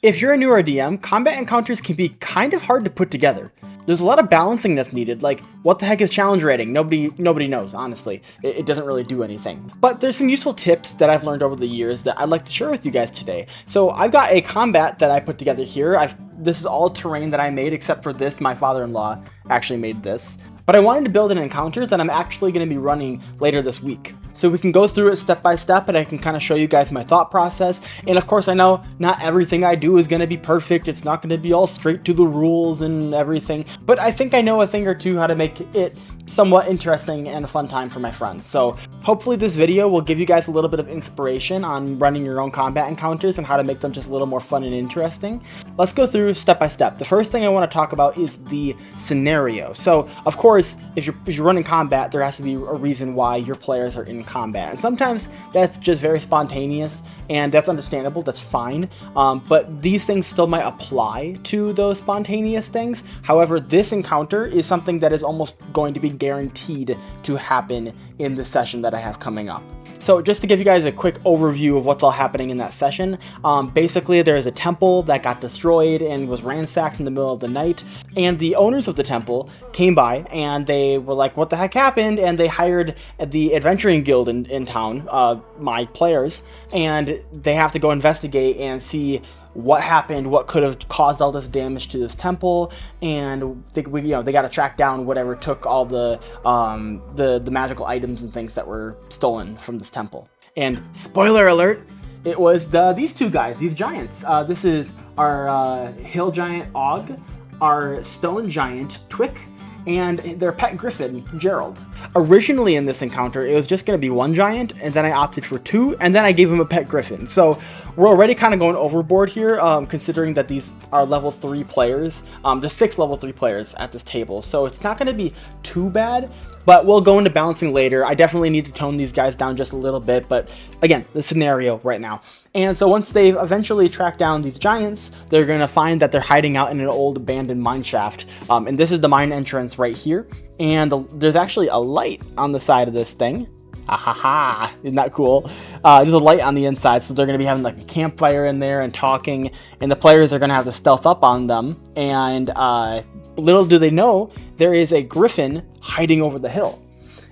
If you're a newer DM, combat encounters can be kind of hard to put together. There's a lot of balancing that's needed, like what the heck is challenge rating? Nobody knows, honestly. It doesn't really do anything. But there's some useful tips that I've learned over the years that I'd like to share with you guys today. So I've got a combat that I put together here. This is all terrain that I made, except for this. My father-in-law actually made this. But I wanted to build an encounter that I'm actually going to be running later this week. So we can go through it step by step, and I can kind of show you guys my thought process. And of course, I know not everything I do is going to be perfect. It's not going to be all straight to the rules and everything. But I think I know a thing or two how to make it somewhat interesting and a fun time for my friends. So hopefully this video will give you guys a little bit of inspiration on running your own combat encounters and how to make them just a little more fun and interesting. Let's go through step by step. The first thing I want to talk about is the scenario. So of course, if you're running combat, there has to be a reason why your players are in combat. And sometimes that's just very spontaneous, and that's understandable, that's fine. But these things still might apply to those spontaneous things. However, this encounter is something that is almost going to be guaranteed to happen in the session that I have coming up. So just to give you guys a quick overview of what's all happening in that session, basically there is a temple that got destroyed and was ransacked in the middle of the night, and the owners of the temple came by and they were like, what the heck happened? And they hired the adventuring guild in town, my players, and they have to go investigate and see what happened, what could have caused all this damage to this temple, and they got to track down whatever took all the magical items and things that were stolen from this temple. And spoiler alert, it was these two guys, these giants. This is our hill giant Og, our stone giant Twick, and their pet griffin, Gerald. Originally in this encounter, it was just going to be one giant, and then I opted for two, and then I gave him a pet griffin. So we're already kind of going overboard here, considering that these are level 3 players. There's 6 level 3 players at this table, so it's not going to be too bad, but we'll go into balancing later. I definitely need to tone these guys down just a little bit, but again, the scenario right now. And so once they've eventually tracked down these giants, they're going to find that they're hiding out in an old abandoned mine shaft. And this is the mine entrance right here. And there's actually a light on the side of this thing. Ha ha ha, isn't that cool? There's a light on the inside, so they're going to be having like a campfire in there and talking, and the players are going to have to stealth up on them. And little do they know, there is a griffin hiding over the hill.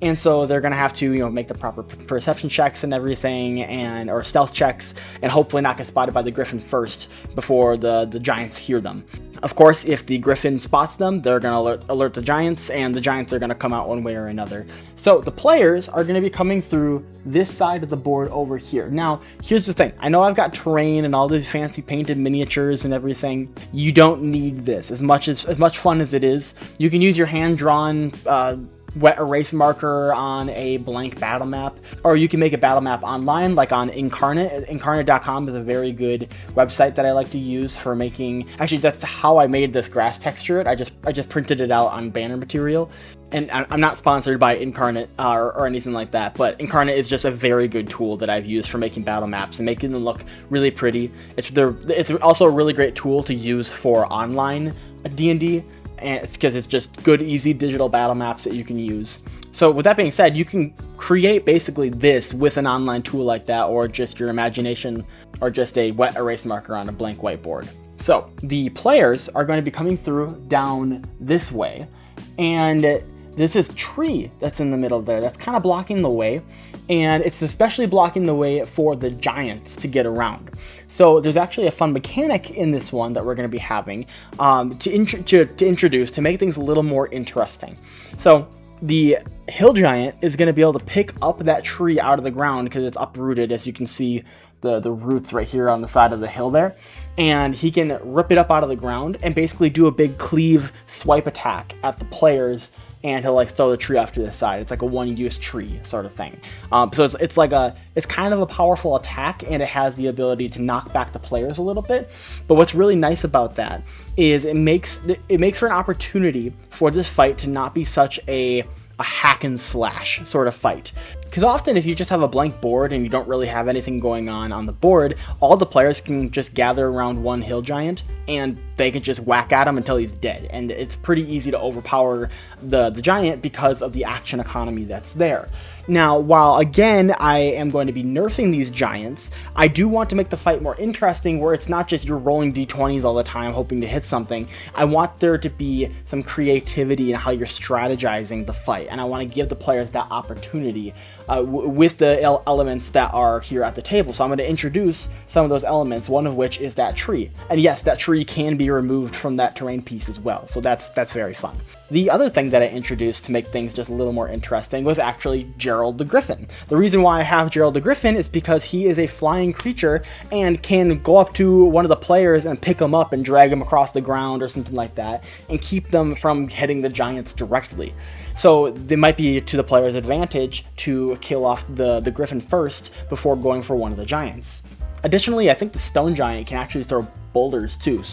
And so they're going to have to, make the proper perception checks and everything, or stealth checks, and hopefully not get spotted by the griffin first before the giants hear them. Of course, if the griffin spots them, they're going to alert the giants, and the giants are going to come out one way or another. So the players are going to be coming through this side of the board over here. Now, here's the thing. I know I've got terrain and all these fancy painted miniatures and everything. You don't need this. As much fun as it is, you can use your hand-drawn wet erase marker on a blank battle map, or you can make a battle map online, like on Incarnate. Incarnate.com is a very good website that I like to use for making. Actually, that's how I made this grass texture. I just printed it out on banner material, and I'm not sponsored by Incarnate or anything like that. But Incarnate is just a very good tool that I've used for making battle maps and making them look really pretty. It's also a really great tool to use for online D&D. And it's because it's just good, easy digital battle maps that you can use. So with that being said, you can create basically this with an online tool like that, or just your imagination, or just a wet erase marker on a blank whiteboard. So the players are going to be coming through down this way, and there's this tree that's in the middle there that's kind of blocking the way, and it's especially blocking the way for the giants to get around. So there's actually a fun mechanic in this one that we're going to be having to introduce to make things a little more interesting. So the hill giant is going to be able to pick up that tree out of the ground because it's uprooted, as you can see the roots right here on the side of the hill there, and he can rip it up out of the ground and basically do a big cleave swipe attack at the players, and he'll throw the tree off to the side. It's like a one-use tree sort of thing. So it's kind of a powerful attack, and it has the ability to knock back the players a little bit. But what's really nice about that is it makes for an opportunity for this fight to not be such a hack and slash sort of fight. Because often if you just have a blank board and you don't really have anything going on the board, all the players can just gather around one hill giant and they can just whack at him until he's dead. And it's pretty easy to overpower the giant because of the action economy that's there. Now, while again I am going to be nerfing these giants, I do want to make the fight more interesting where it's not just you're rolling d20s all the time hoping to hit something. I want there to be some creativity in how you're strategizing the fight, and I want to give the players that opportunity with the elements that are here at the table. So I'm going to introduce some of those elements, one of which is that tree. And yes, that tree can be removed from that terrain piece as well, so that's very fun. The other thing that I introduced to make things just a little more interesting was actually Gerald the Griffin. The reason why I have Gerald the Griffin is because he is a flying creature and can go up to one of the players and pick them up and drag them across the ground or something like that and keep them from hitting the giants directly. So it might be to the player's advantage to kill off the Griffin first before going for one of the giants. Additionally, I think the stone giant can actually throw boulders too,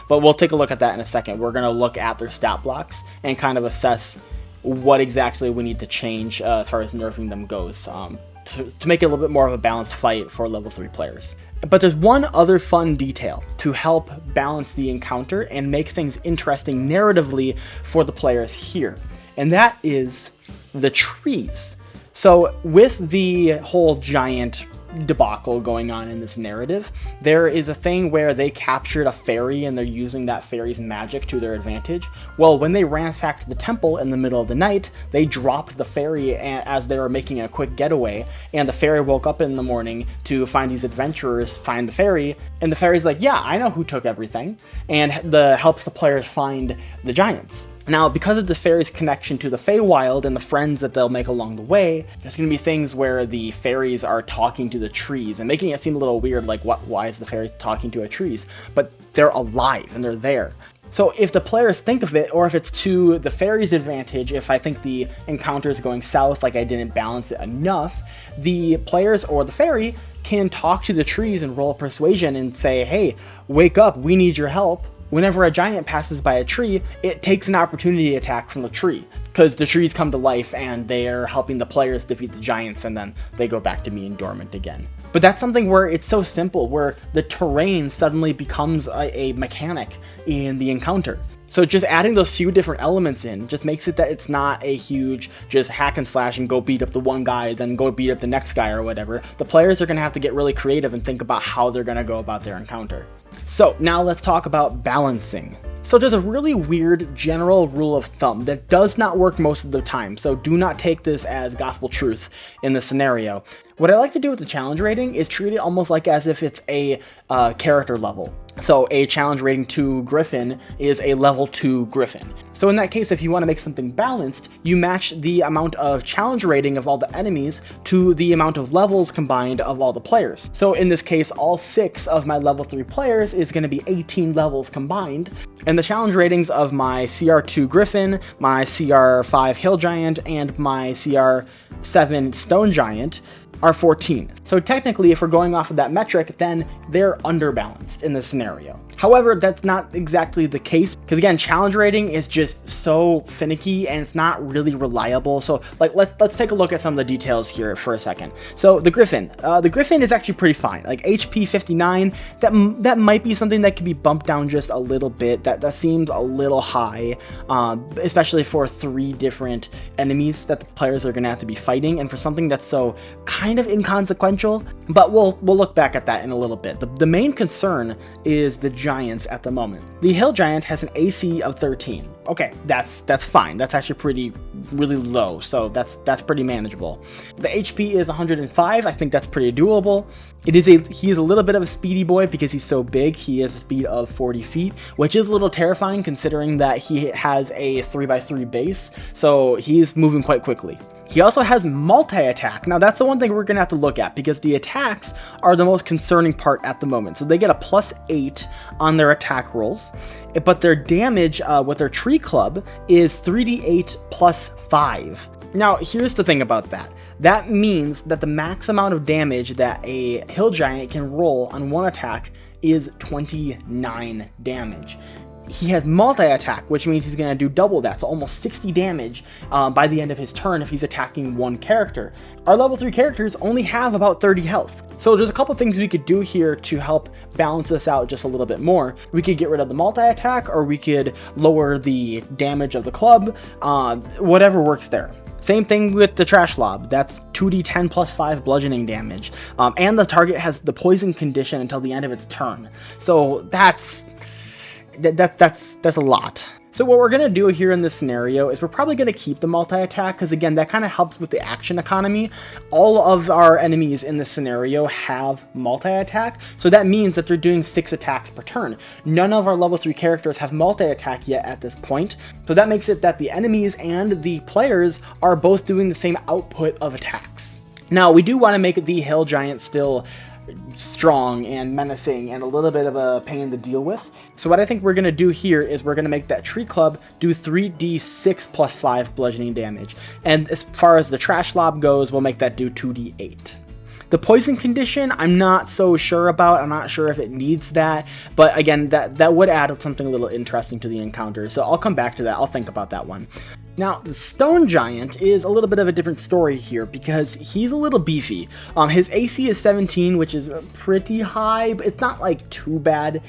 but we'll take a look at that in a second. We're going to look at their stat blocks and kind of assess what exactly we need to change as far as nerfing them goes to make it a little bit more of a balanced fight for level 3 players. But there's one other fun detail to help balance the encounter and make things interesting narratively for the players here, and that is the trees. So with the whole giant debacle going on in this narrative, there is a thing where they captured a fairy and they're using that fairy's magic to their advantage. Well, when they ransacked the temple in the middle of the night, they dropped the fairy as they were making a quick getaway, and the fairy woke up in the morning to find these adventurers find the fairy, and the fairy's like, yeah, I know who took everything, and helps the players find the giants. Now, because of this fairy's connection to the Feywild and the friends that they'll make along the way, there's going to be things where the fairies are talking to the trees and making it seem a little weird, like why is the fairy talking to a trees? But they're alive and they're there. So if the players think of it, or if it's to the fairy's advantage, if I think the encounter is going south, like I didn't balance it enough, the players or the fairy can talk to the trees and roll persuasion and say, hey, wake up, we need your help. Whenever a giant passes by a tree, it takes an opportunity attack from the tree, because the trees come to life and they're helping the players defeat the giants, and then they go back to being dormant again. But that's something where it's so simple, where the terrain suddenly becomes a mechanic in the encounter. So just adding those few different elements in just makes it that it's not a huge just hack and slash and go beat up the one guy, then go beat up the next guy or whatever. The players are going to have to get really creative and think about how they're going to go about their encounter. So now let's talk about balancing. So there's a really weird general rule of thumb that does not work most of the time, so do not take this as gospel truth in this scenario. What I like to do with the challenge rating is treat it almost like as if it's a character level. So a challenge rating 2 Griffin is a level 2 Griffin. So in that case, if you want to make something balanced, you match the amount of challenge rating of all the enemies to the amount of levels combined of all the players. So in this case, all 6 of my level 3 players is going to be 18 levels combined, and the challenge ratings of my CR2 Griffin, my CR5 Hill Giant, and my CR7 Stone Giant are 14. So technically, if we're going off of that metric, then they're underbalanced in this scenario. However, that's not exactly the case, because again, challenge rating is just so finicky and it's not really reliable. So like let's take a look at some of the details here for a second. So the Griffin is actually pretty fine. Like HP 59, that might be something that could be bumped down just a little bit. That seems a little high, especially for 3 different enemies that the players are gonna have to be fighting, and for something that's so kind of inconsequential. But we'll look back at that in a little bit. The main concern is the giants at the moment. The Hill Giant has an AC of 13. Okay, that's fine. That's actually really low, so that's pretty manageable. The HP is 105. I think that's pretty doable. He is a little bit of a speedy boy because he's so big. He has a speed of 40 feet, which is a little terrifying considering that he has a 3x3 base, so he's moving quite quickly. He also has multi-attack. Now that's the one thing we're gonna have to look at, because the attacks are the most concerning part at the moment. So they get a +8 on their attack rolls, but their damage with their tree club is 3d8 +5. Now here's the thing about that. That means that the max amount of damage that a Hill Giant can roll on one attack is 29 damage. he has multi-attack, which means he's going to do double that, so almost 60 damage by the end of his turn if he's attacking one character. Our level 3 characters only have about 30 health. So there's a couple things we could do here to help balance this out just a little bit more. We could get rid of the multi-attack, or we could lower the damage of the club, whatever works there. Same thing with the Trash Lob. That's 2d10 plus 5 bludgeoning damage. And the target has the poison condition until the end of its turn. So that's a lot. So what we're going to do here in this scenario is we're probably going to keep the multi-attack, because again, that kind of helps with the action economy. All of our enemies in this scenario have multi-attack, so that means that they're doing 6 attacks per turn. None of our level 3 characters have multi-attack yet at this point, so that makes it that the enemies and the players are both doing the same output of attacks. Now, we do want to make the Hill Giant still strong and menacing and a little bit of a pain to deal with. So what I think we're going to do here is we're going to make that Tree Club do 3d6 plus 5 bludgeoning damage. And as far as the Trash Lob goes, we'll make that do 2d8. The poison condition, I'm not so sure about. I'm not sure if it needs that. But again, that would add something a little interesting to the encounter. So I'll come back to that. I'll think about that one. Now, the Stone Giant is a little bit of a different story here because he's a little beefy. His AC is 17, which is pretty high, but it's not like too bad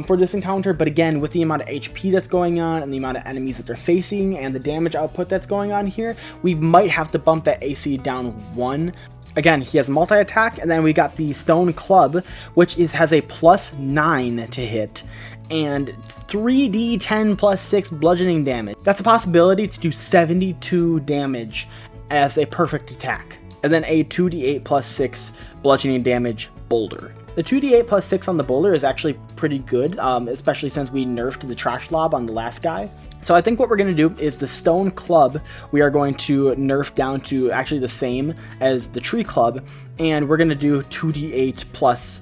for this encounter. But again, with the amount of HP that's going on and the amount of enemies that they're facing and the damage output that's going on here, we might have to bump that AC down 1. Again, he has multi-attack, and then we got the Stone Club, which has a plus 9 to hit, and 3d10 plus 6 bludgeoning damage. That's a possibility to do 72 damage as a perfect attack. And then a 2d8 plus 6 bludgeoning damage boulder. The 2d8 plus 6 on the boulder is actually pretty good, especially since we nerfed the Trash Lob on the last guy. So I think what we're going to do is the Stone Club, we are going to nerf down to actually the same as the Tree Club, and we're going to do 2d8 plus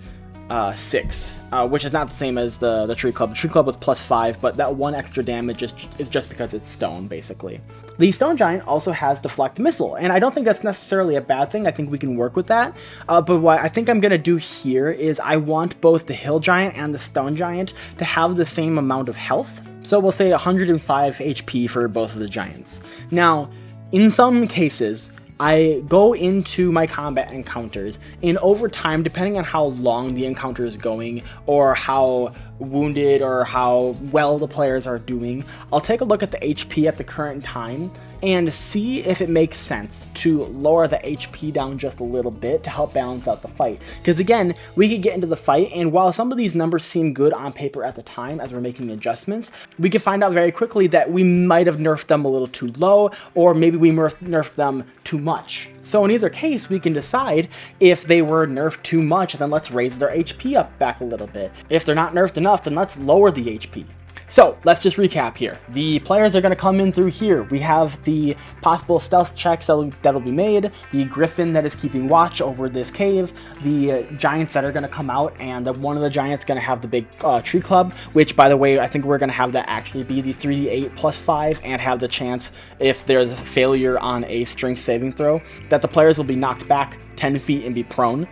6, which is not the same as the Tree Club. The Tree Club was plus 5, but that 1 extra damage is just because it's stone, basically. The Stone Giant also has Deflect Missile, and I don't think that's necessarily a bad thing. I think we can work with that, but what I think I'm going to do here is I want both the Hill Giant and the Stone Giant to have the same amount of health. So we'll say 105 HP for both of the giants. Now, in some cases, I go into my combat encounters, and over time, depending on how long the encounter is going, or how wounded or how well the players are doing, I'll take a look at the HP at the current time and see if it makes sense to lower the HP down just a little bit to help balance out the fight. Because again, we could get into the fight, and while some of these numbers seem good on paper at the time as we're making adjustments, we could find out very quickly that we might have nerfed them a little too low, or maybe we nerfed them too much. So in either case, we can decide if they were nerfed too much, then let's raise their HP up back a little bit. If they're not nerfed enough, then let's lower the HP. So let's just recap here. The players are going to come in through here. We have the possible stealth checks that'll be made, the griffin that is keeping watch over this cave, the giants that are going to come out, and one of the giants going to have the big Tree Club, which, by the way, I think we're going to have that actually be the 3d8 plus 5 and have the chance, if there's a failure on a strength saving throw, that the players will be knocked back 10 feet and be prone.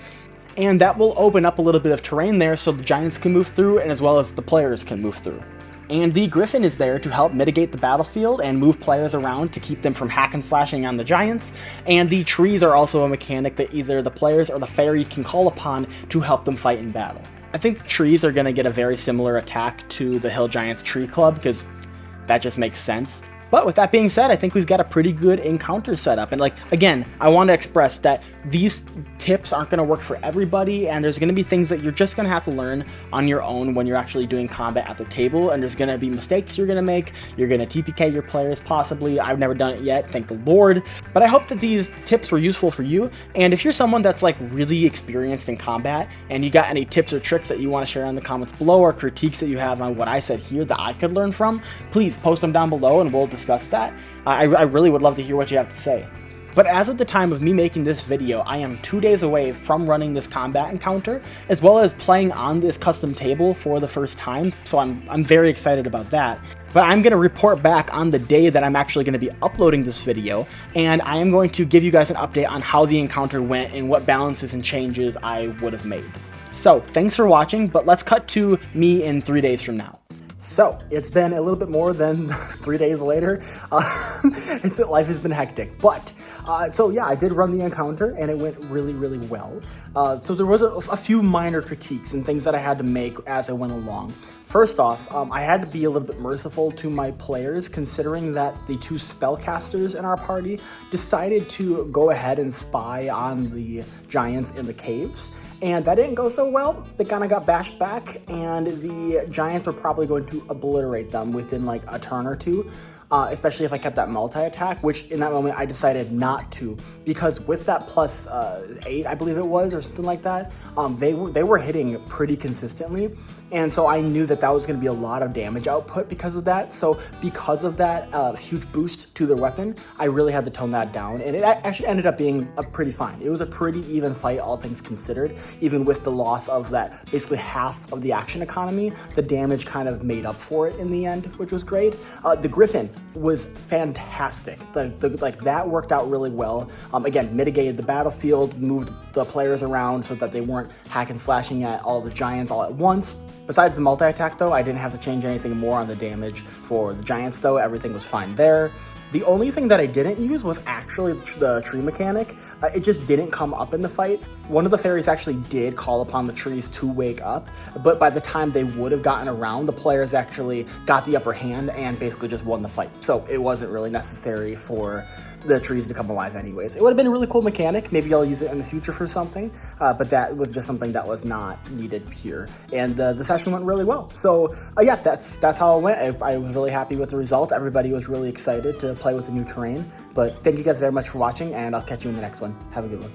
And that will open up a little bit of terrain there so the giants can move through, and as well as the players can move through. And the griffin is there to help mitigate the battlefield and move players around to keep them from hack and slashing on the giants. And the trees are also a mechanic that either the players or the fairy can call upon to help them fight in battle. I think the trees are going to get a very similar attack to the Hill Giants Tree Club because that just makes sense. But with that being said, I think we've got a pretty good encounter setup. And again, I want to express that these tips aren't going to work for everybody, and there's going to be things that you're just going to have to learn on your own when you're actually doing combat at the table, and there's going to be mistakes you're going to make. You're going to TPK your players, possibly. I've never done it yet, thank the Lord. But I hope that these tips were useful for you, and if you're someone that's really experienced in combat, and you got any tips or tricks that you want to share in the comments below, or critiques that you have on what I said here that I could learn from, please post them down below, and we'll discuss that. I really would love to hear what you have to say. But as of the time of me making this video, I am 2 days away from running this combat encounter, as well as playing on this custom table for the first time, so I'm very excited about that. But I'm going to report back on the day that I'm actually going to be uploading this video, and I am going to give you guys an update on how the encounter went and what balances and changes I would have made. So, thanks for watching, but let's cut to me in 3 days from now. So it's been a little bit more than 3 days later. Life has been hectic, but so yeah, I did run the encounter and it went really, really well. So there was a few minor critiques and things that I had to make as I went along. First off, I had to be a little bit merciful to my players, considering that the 2 spellcasters in our party decided to go ahead and spy on the giants in the caves. And that didn't go so well. They kind of got bashed back, and the giants were probably going to obliterate them within like a turn or two. Especially if I kept that multi-attack, which in that moment I decided not to, because with that plus 8, I believe it was, or something like that, they were hitting pretty consistently, and so I knew that was going to be a lot of damage output because of that. So because of that huge boost to their weapon, I really had to tone that down, and it actually ended up being pretty fine. It was a pretty even fight, all things considered. Even with the loss of that basically half of the action economy, the damage kind of made up for it in the end, which was great. The Griffin was fantastic. Like that worked out really well. Again, mitigated the battlefield, moved the players around so that they weren't hack and slashing at all the giants all at once. Besides the multi-attack though, I didn't have to change anything more on the damage for the giants though. Everything was fine there. The only thing that I didn't use was actually the tree mechanic. It just didn't come up in the fight. One of the fairies actually did call upon the trees to wake up, but by the time they would have gotten around, the players actually got the upper hand and basically just won the fight. So it wasn't really necessary for the trees to come alive anyways. It would have been a really cool mechanic. Maybe I'll use it in the future for something, but that was just something that was not needed here. And the session went really well. So yeah, that's how it went. I was really happy with the result. Everybody was really excited to play with the new terrain. But thank you guys very much for watching, and I'll catch you in the next one. Have a good one.